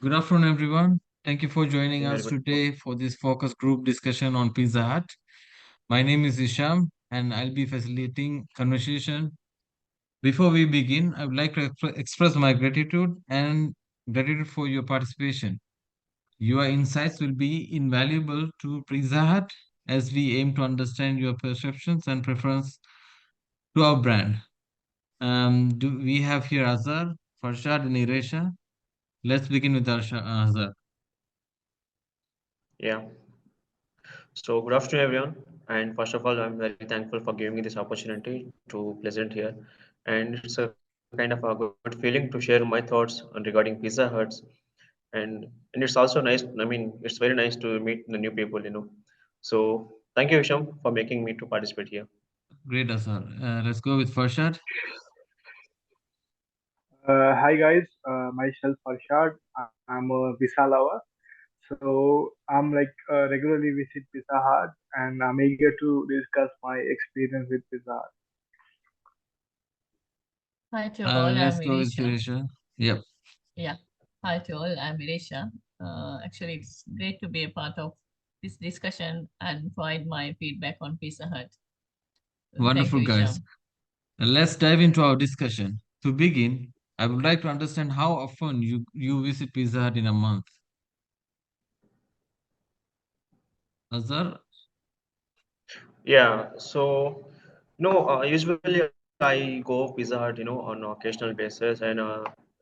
Good afternoon, everyone. Thank you for joining Very us good. today for this focus group discussion on Pizza Hut. My name is Isham, and I'll be facilitating conversation. Before we begin, I would like to express my gratitude for your participation. Your insights will be invaluable to Pizza Hut as we aim to understand your perceptions and preference to our brand. Do we have here Azhar, Farshad, and Iresha? Let's begin with Azhar. Yeah. So good afternoon, everyone. And first of all, I'm very thankful for giving me this opportunity to present here. And it's a kind of a good feeling to share my thoughts on regarding Pizza Huts. And it's also nice. I mean, it's very nice to meet the new people. So thank you, Isham, for making me to participate here. Great, Azhar. Let's go with Farshad. Hi guys, myself Arshad. I'm a pizza lover, so I'm regularly visit Pizza Hut, and I'm eager to discuss my experience with Pizza Hut. Hi to all, Let's I'm go with Irisha. Sirisha. Yep. Yeah, hi to all, I'm Irisha. Actually, it's great to be a part of this discussion and provide my feedback on Pizza Hut. Thank Wonderful, you, guys. Isham. Let's dive into our discussion. To begin, I would like to understand how often you visit Pizza Hut in a month. Azhar? Yeah. Usually I go Pizza Hut, on an occasional basis, and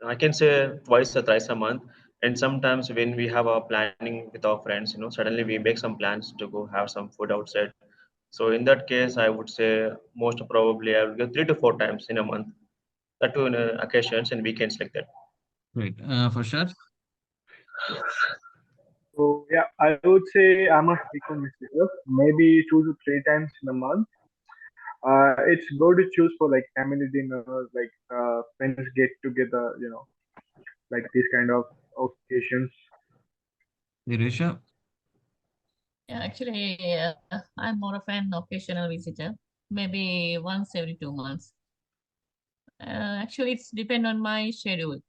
I can say twice or thrice a month. And sometimes when we have a planning with our friends, suddenly we make some plans to go have some food outside. So in that case, I would say most probably I will go 3 to 4 times in a month. That too in occasions and weekends like that. Great. Farshad? So yeah, I would say I'm a frequent visitor, maybe 2 to 3 times in a month. It's good to choose for like family dinners, like friends get together, like these kind of occasions. Irisha? Yeah, actually, I'm more of an occasional visitor, maybe once every 2 months. Actually, it's depend on my schedule.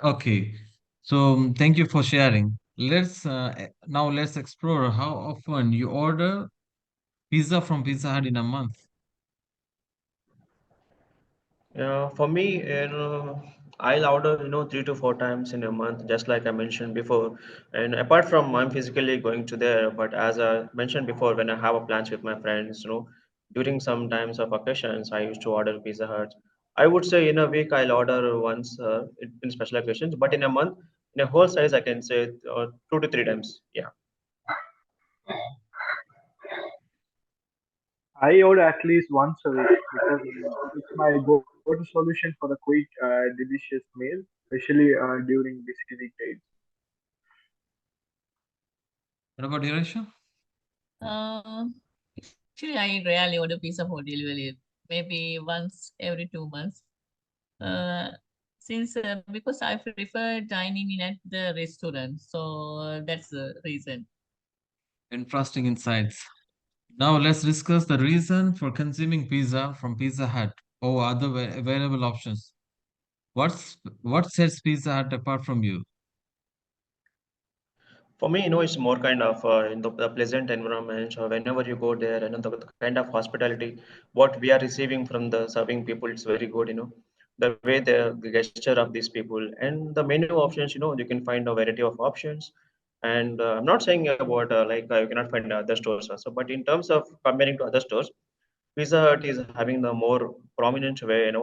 Okay. So thank you for sharing. Now let's explore how often you order pizza from Pizza Hut in a month. Yeah, for me, I'll order, 3 to 4 times in a month, just like I mentioned before. And apart from I'm physically going to there, but as I mentioned before, when I have a plans with my friends, during some times of occasions, I used to order Pizza Hut. I would say in a week I'll order once in special occasions, but in a month, in a whole size, I can say 2 to 3 times. Yeah. I order at least once a week because it's my go-to solution for the quick, delicious meal, especially during busy weekdays. What about Irisha? Uh, Actually, I rarely order pizza for delivery, maybe once every 2 months. Uh, since Because I prefer dining in at the restaurant, so that's the reason. Interesting insights. Now let's discuss the reason for consuming pizza from Pizza Hut or other available options. What sets Pizza Hut apart from you? For me, it's more kind of in the pleasant environment. So whenever you go there, the kind of hospitality, what we are receiving from the serving people, it's very good. The way the gesture of these people and the menu options. You can find a variety of options. And I'm not saying about you cannot find other stores also, but in terms of comparing to other stores, Pizza Hut is having the more prominent way,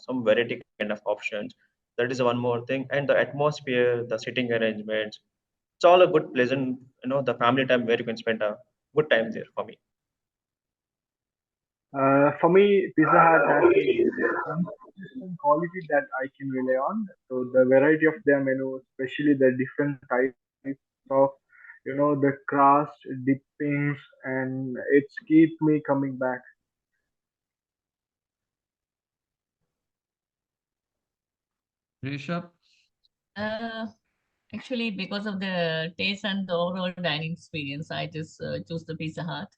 some variety kind of options. That is one more thing, and the atmosphere, the sitting arrangements, it's all a good pleasant, the family time where you can spend a good time there for me. For me, Pizza Hut has a consistent quality that I can rely on. So the variety of their menu, especially the different types of, the crust, dippings, and it's keep me coming back. Rishabh? Uh, Actually, because of the taste and the overall dining experience, I just choose the Pizza Hut.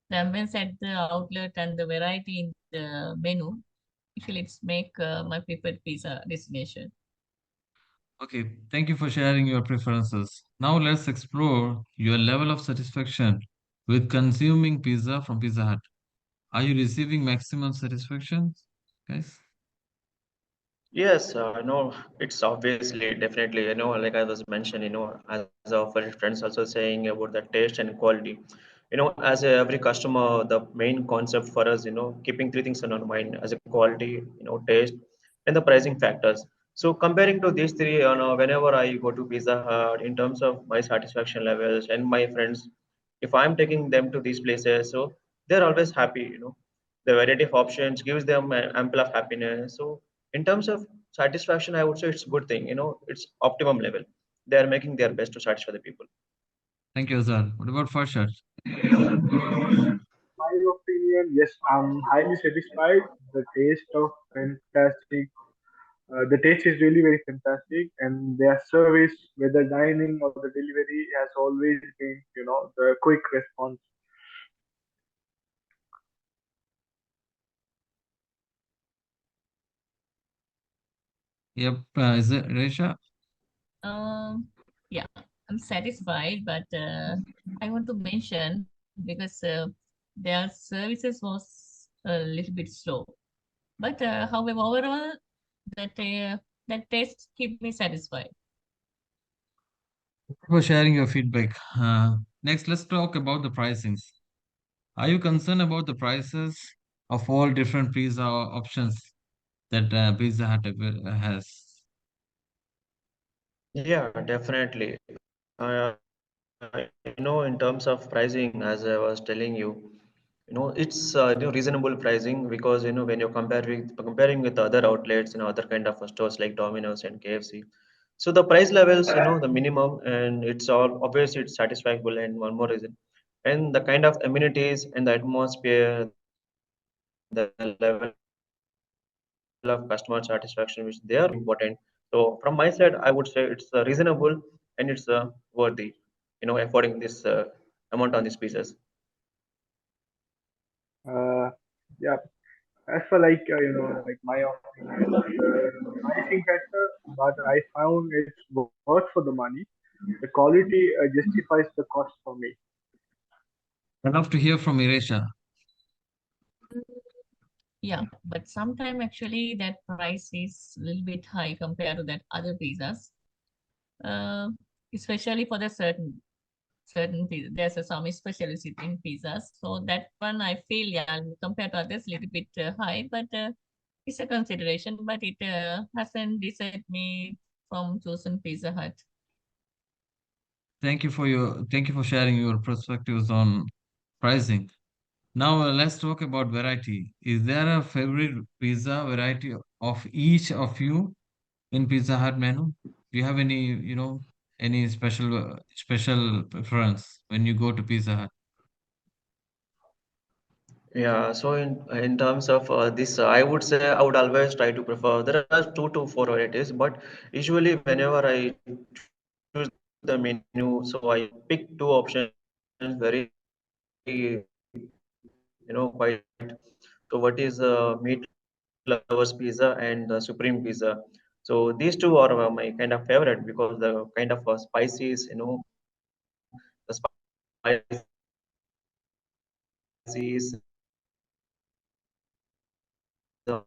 The ambience at the outlet and the variety in the menu, actually, it's make my preferred pizza destination. Okay, thank you for sharing your preferences. Now let's explore your level of satisfaction with consuming pizza from Pizza Hut. Are you receiving maximum satisfaction, guys? Yes, no, it's obviously definitely, like I was mentioned, as our friends also saying about the taste and quality. As every customer, the main concept for us, keeping three things in our mind as a quality, taste, and the pricing factors. So comparing to these three, whenever I go to Pizza Hut, in terms of my satisfaction levels and my friends, if I'm taking them to these places, so they're always happy. The variety of options gives them ample of happiness. So in terms of satisfaction, I would say it's a good thing. It's optimum level. They are making their best to satisfy the people. Thank you, Azhar. What about Farshad? My opinion, yes, I'm highly satisfied. The taste of fantastic. The taste is really very fantastic, and their service, whether dining or the delivery, has always been, the quick response. Yep, is it Resha? Um, yeah, I'm satisfied, but I want to mention because their services was a little bit slow. But however, overall, that that taste keep me satisfied. For sharing your feedback. Next, let's talk about the pricings. Are you concerned about the prices of all different pizza options that Pizza Hut has? Yeah, definitely. In terms of pricing, as I was telling you, it's reasonable pricing because when you're comparing with other outlets and other kind of stores like Domino's and KFC. So the price levels, the minimum, and it's all obviously it's satisfiable. And one more reason, and the kind of amenities and the atmosphere, the level of customer satisfaction, which they are providing, it's all important. So from my side, I would say it's reasonable and it's worthy, affording this amount on these pieces. Uh, yeah, as for like like my opinion, the pricing factor, but I found it's worth for the money. The quality justifies the cost for me. I'd love to hear from Iresha. Yeah, but sometimes actually that price is a little bit high compared to that other pizzas. Uh, Especially for the certain pizza. There's some specialty in pizzas, so that one I feel yeah compared to others a little bit high, but it's a consideration. But it hasn't decided me from choosing Pizza Hut. Thank you for sharing your perspectives on pricing. Now let's talk about variety. Is there a favorite pizza variety of each of you in Pizza Hut menu? Do you have any special preference when you go to Pizza Hut? Yeah, so in terms of this, I would say I would always try to prefer. There are 2 to 4 varieties, but usually whenever I choose the menu, so I pick 2 options very, quite. So what is meat lovers pizza and the supreme pizza. So these two are my kind of favorite because the kind of spices, the spices the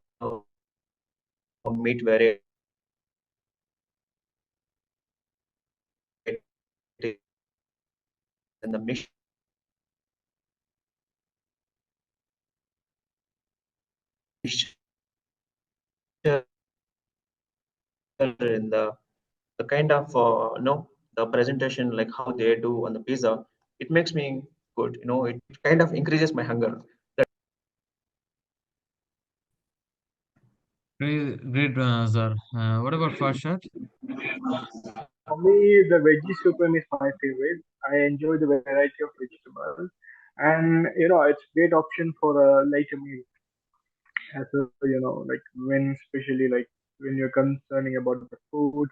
kind of the presentation like how they do on the pizza, it makes me good. It kind of increases my hunger. Great, great, Azhar. What about Farshad? For me, the veggie supreme is my favorite. I enjoy the variety of vegetables, and it's great option for a later meal. As a, like when especially like when you're concerning about the food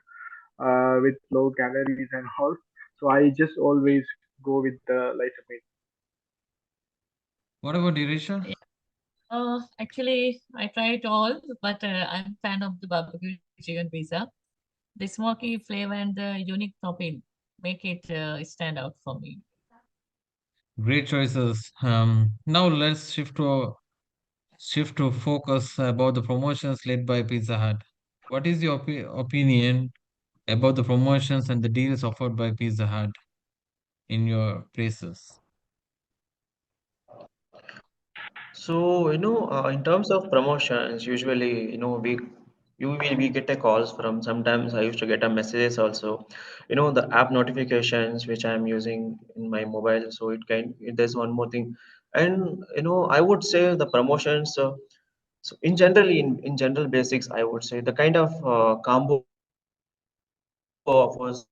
with low calories and all. So I just always go with the lighter meal. What about Iresha? Yeah. Actually, I try it all, but I'm fan of the barbecue chicken pizza. The smoky flavor and the unique topping make it stand out for me. Great choices. Now let's shift to focus about the promotions led by Pizza Hut. What is your opinion about the promotions and the deals offered by Pizza Hut in your places? So, in terms of promotions, usually, we get a calls from, sometimes I used to get a messages also, the app notifications which I'm using in my mobile. So there's one more thing. And, I would say the promotions, so in general basics, I would say the kind of combo offers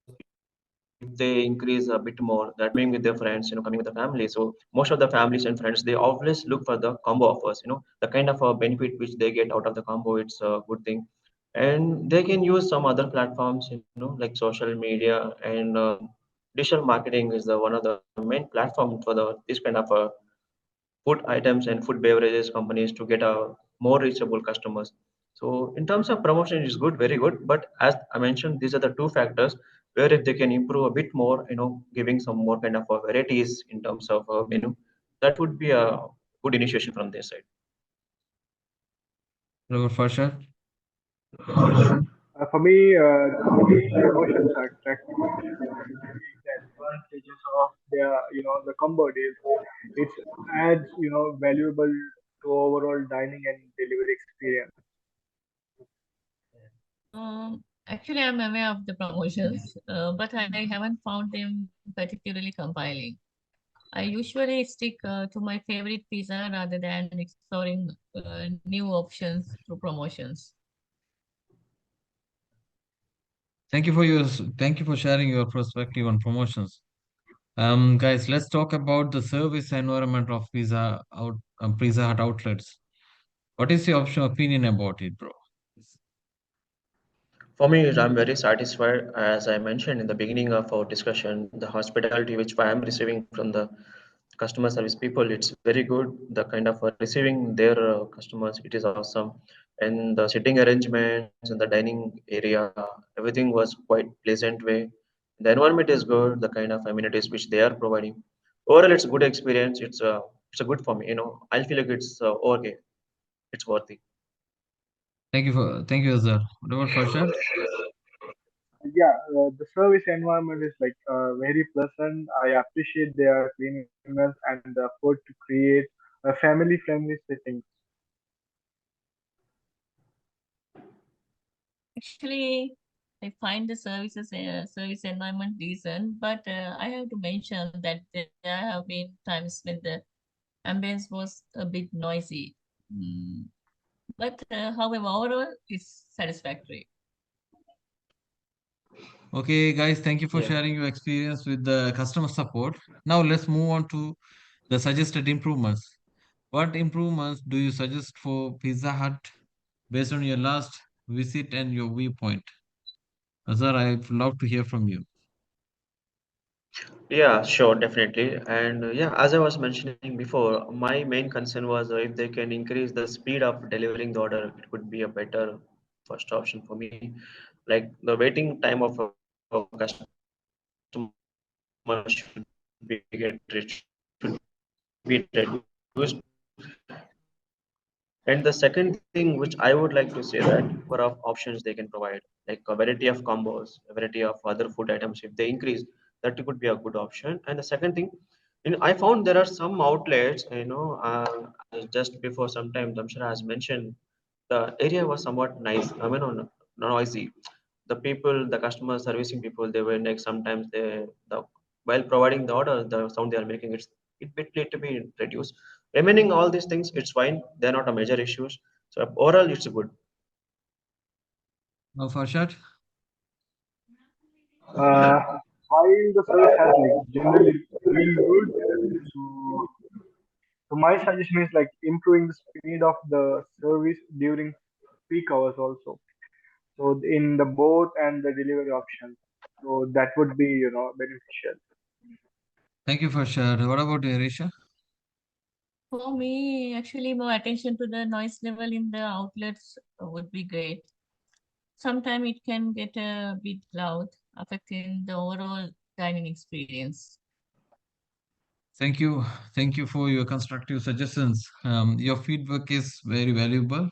which they give, if they increase a bit more, that means if they're coming with their friends, coming with the family. So most of the families and friends, they always look for the combo offers, the kind of benefit which they get out of the combo. It's a good thing. And they can use some other platforms, like social media, and digital marketing is the one of the main platform for the this kind of food items and food beverages companies to get a more reachable customers. So in terms of promotion, it's good, very good. But as I mentioned, these are the two factors where if they can improve a bit more, giving some more kind of varieties in terms of menu, that would be a good initiation from their side. Robert Farshad? For me, these promotions are attractive because when they take the advantages of their, the combo deals, it adds, valuable to overall dining and delivery experience. Actually, I'm aware of the promotions, but I haven't found them particularly compelling. I usually stick to my favorite pizza rather than exploring new options through promotions. Thank you for sharing your perspective on promotions. Guys, let's talk about the service environment of Pizza Hut outlets. What is your opinion about it, bro? For me, I'm very satisfied. As I mentioned in the beginning of our discussion, the hospitality which I am receiving from the customer service people, it's very good. The kind of receiving their customers, it is awesome. And the sitting arrangements and the dining area, everything was quite pleasant way. The environment is good. The kind of amenities which they are providing. Overall, it's a good experience. It's a good for me. I feel like it's okay. It's worthy. Thank you, Azhar. What about Farshad? Yeah, the service environment is like very pleasant. I appreciate their cleanliness and the effort to create a family-friendly setting. Actually, I find the service environment decent, but I have to mention that there have been times when the ambience was a bit noisy. Mm, but however, overall, it's satisfactory. Okay, guys, thank you for Yeah. sharing your experience with the customer support. Now let's move on to the suggested improvements. What improvements do you suggest for Pizza Hut based on your last visit and your viewpoint? Azhar, I'd love to hear from you. Yeah, sure, definitely. And yeah, as I was mentioning before, my main concern was if they can increase the speed of delivering the order, it could be a better first option for me. Like the waiting time of a customer should be reduced. And the second thing which I would like to say that number of options they can provide, like a variety of combos, a variety of other food items, if they increase, that could be a good option. And the second thing, I found there are some outlets, just before some time, Damshara has mentioned, the area was somewhat nice. I mean, noisy. The people, the customer servicing people, they were like sometimes the while providing the order, the sound they are making, it bit need to be reduced. Remaining all these things, it's fine. They're not a major issues. So overall, it's good. Now, Farshad? Uh, while the service has like generally been good, so, so my suggestion is like improving the speed of the service during peak hours also. So in the both and the delivery options. So that would be, beneficial. Thank you, Farshad. What about you, Arisha? For me, actually, more attention to the noise level in the outlets would be great. Sometimes it can get a bit loud, affecting the overall dining experience. Thank you. Thank you for your constructive suggestions. Your feedback is very valuable.